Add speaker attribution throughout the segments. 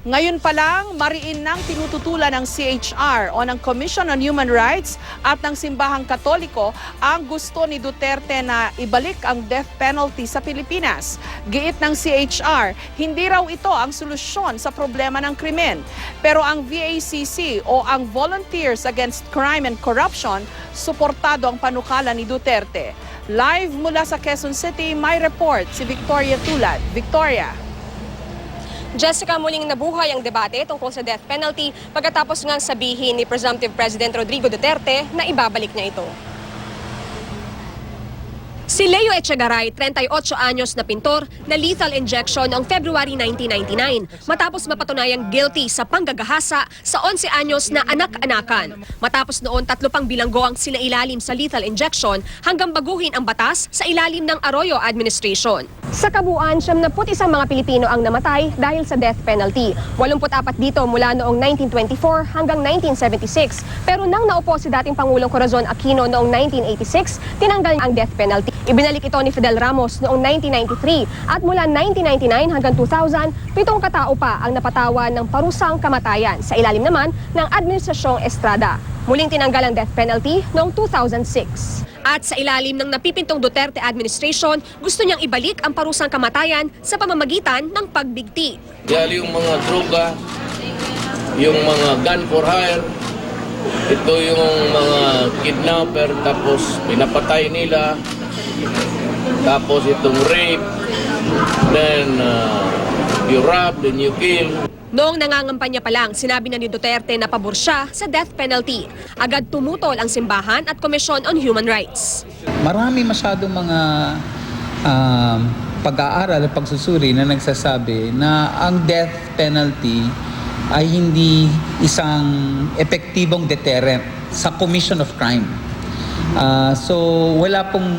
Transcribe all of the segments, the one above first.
Speaker 1: Ngayon pa lang, mariin nang tinututulan ng CHR o ng Commission on Human Rights at ng Simbahang Katoliko ang gusto ni Duterte na ibalik ang death penalty sa Pilipinas. Giit ng CHR, hindi raw ito ang solusyon sa problema ng krimen. Pero ang VACC o ang Volunteers Against Crime and Corruption, suportado ang panukala ni Duterte. Live mula sa Quezon City, may report si Victoria Tulad. Victoria.
Speaker 2: Jessica, muling nabuhay ang debate tungkol sa death penalty pagkatapos ngang sabihin ni Presumptive President Rodrigo Duterte na ibabalik niya ito. Si Leo Echegaray, 38 anyos na pintor, na lethal injection noong February 1999 matapos mapatunayang guilty sa panggagahasa sa 11 anyos na anak-anakan. Matapos noon 3 pang bilanggo ang sinailalim sa lethal injection hanggang baguhin ang batas sa ilalim ng Arroyo Administration. Sa kabuuan, 71 mga Pilipino ang namatay dahil sa death penalty. 84 dito mula noong 1924 hanggang 1976. Pero nang naupo si dating Pangulong Corazon Aquino noong 1986, tinanggal ang death penalty. Ibinalik ito ni Fidel Ramos noong 1993 at mula 1999 hanggang 2000, 7 katao pa ang napatawan ng parusang kamatayan sa ilalim naman ng Administrasyong Estrada. Muling tinanggal ang death penalty noong 2006. At sa ilalim ng napipintong Duterte administration, gusto niyang ibalik ang parusang kamatayan sa pamamagitan ng pagbigti.
Speaker 3: Dahil yung mga droga, yung mga gun for hire, ito yung mga kidnapper tapos pinapatay nila, tapos itong rape, then you rob, then you kill.
Speaker 2: Noong nangangampanya pa lang, sinabi na ni Duterte na pabor siya sa death penalty. Agad tumutol ang simbahan at Commission on Human Rights.
Speaker 4: Marami masyadong mga pag-aaral at pagsusuri na nagsasabi na ang death penalty ay hindi isang epektibong deterrent sa commission of crime. So wala pong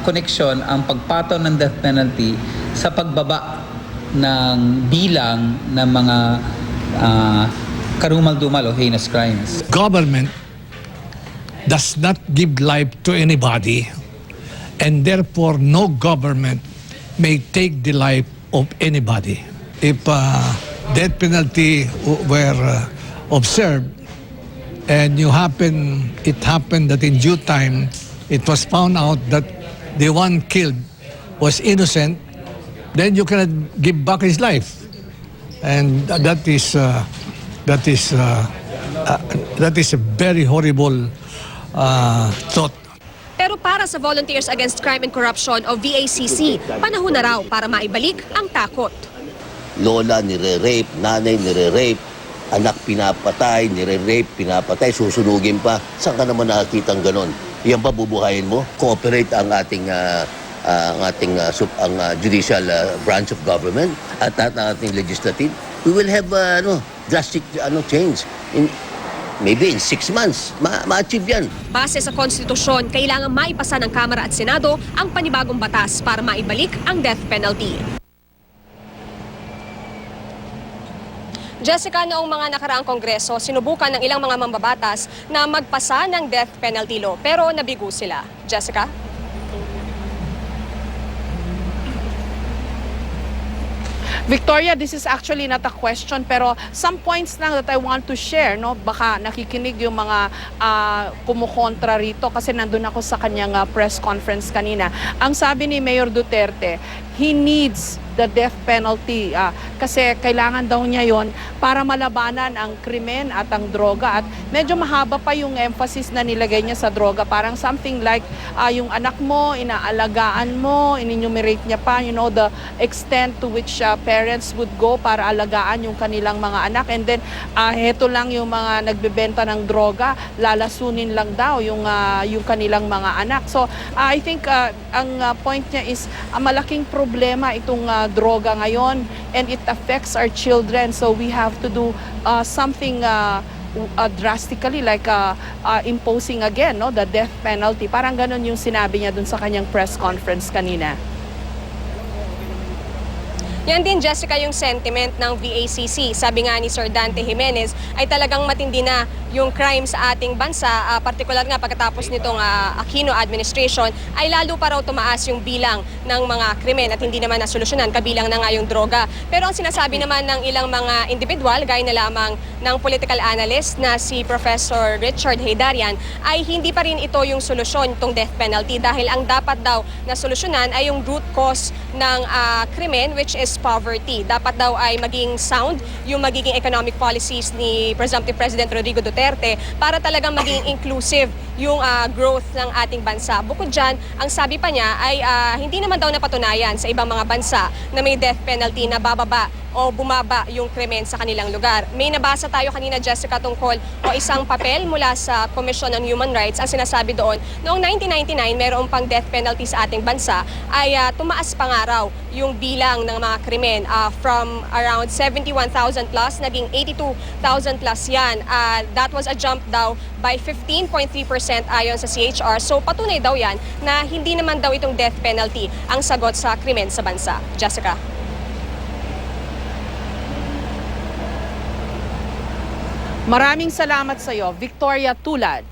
Speaker 4: connection ang pagpataw ng death penalty sa pagbaba ng bilang ng mga karumal-dumal o heinous crimes.
Speaker 5: Government does not give life to anybody, and therefore no government may take the life of anybody. If death penalty were observed and it happened that in due time it was found out that the one killed was innocent, then you cannot give back his life, and that is a very horrible thought.
Speaker 2: Pero para sa Volunteers Against Crime and Corruption o VACC, panahon na raw para maibalik ang takot.
Speaker 6: Lola nire-rape, nanay nire-rape, anak pinapatay, nire-rape, pinapatay, susunugin pa. Saan ka naman nakakita ng ganon? Yan pa bubuhayin mo? Cooperate ang ating judicial branch of government at ang ating legislative. We will have drastic change. Maybe in 6 months, ma-achieve yan.
Speaker 2: Base sa konstitusyon, kailangan maipasa ng Kamara at Senado ang panibagong batas para maibalik ang death penalty. Jessica, noong mga nakaraang kongreso, sinubukan ng ilang mga mambabatas na magpasa ng death penalty law, pero nabigo sila. Jessica?
Speaker 1: Victoria, this is actually not a question, pero some points lang that I want to share, no? Baka nakikinig yung mga kumukontra rito kasi nandun ako sa kanyang press conference kanina. Ang sabi ni Mayor Duterte, he needs the death penalty kasi kailangan daw niya yon para malabanan ang krimen at ang droga, at medyo mahaba pa yung emphasis na nilagay niya sa droga, parang something like yung anak mo, inaalagaan mo, in-enumerate niya pa, you know, the extent to which parents would go para alagaan yung kanilang mga anak, and then heto lang yung mga nagbebenta ng droga, lalasunin lang daw yung kanilang mga anak. So I think ang point niya is malaking problema itong droga ngayon, and it affects our children, so we have to do something drastically, like imposing again, no, the death penalty. Parang ganun yung sinabi niya dun sa kanyang press conference kanina.
Speaker 2: Yan din, Jessica, yung sentiment ng VACC. Sabi nga ni Sir Dante Jimenez ay talagang matindi na yung crime sa ating bansa, partikular nga pagkatapos nitong Aquino administration, ay lalo pa raw tumaas yung bilang ng mga krimen at hindi naman nasolusyonan, kabilang na nga yung droga. Pero ang sinasabi naman ng ilang mga individual, gaya na lamang ng political analyst na si Professor Richard Heydarian, ay hindi pa rin ito yung solusyon, itong death penalty, dahil ang dapat daw na solusyonan ay yung root cause ng krimen, which is poverty. Dapat daw ay maging sound yung magiging economic policies ni Presumptive President Rodrigo Duterte para talagang maging inclusive yung growth ng ating bansa. Bukod dyan, ang sabi pa niya ay hindi naman daw napatunayan sa ibang mga bansa na may death penalty na bababa o bumaba yung krimen sa kanilang lugar. May nabasa tayo kanina, Jessica, tungkol o isang papel mula sa Commission on Human Rights. Ang sinasabi doon, noong 1999, mayroong pang death penalty sa ating bansa, ay tumaas pa nga raw yung bilang ng mga krimen from around 71,000 plus, naging 82,000 plus yan. That was a jump daw by 15.3% ayon sa CHR. So patunay daw yan na hindi naman daw itong death penalty ang sagot sa krimen sa bansa. Jessica.
Speaker 1: Maraming salamat sa iyo, Victoria Tulad.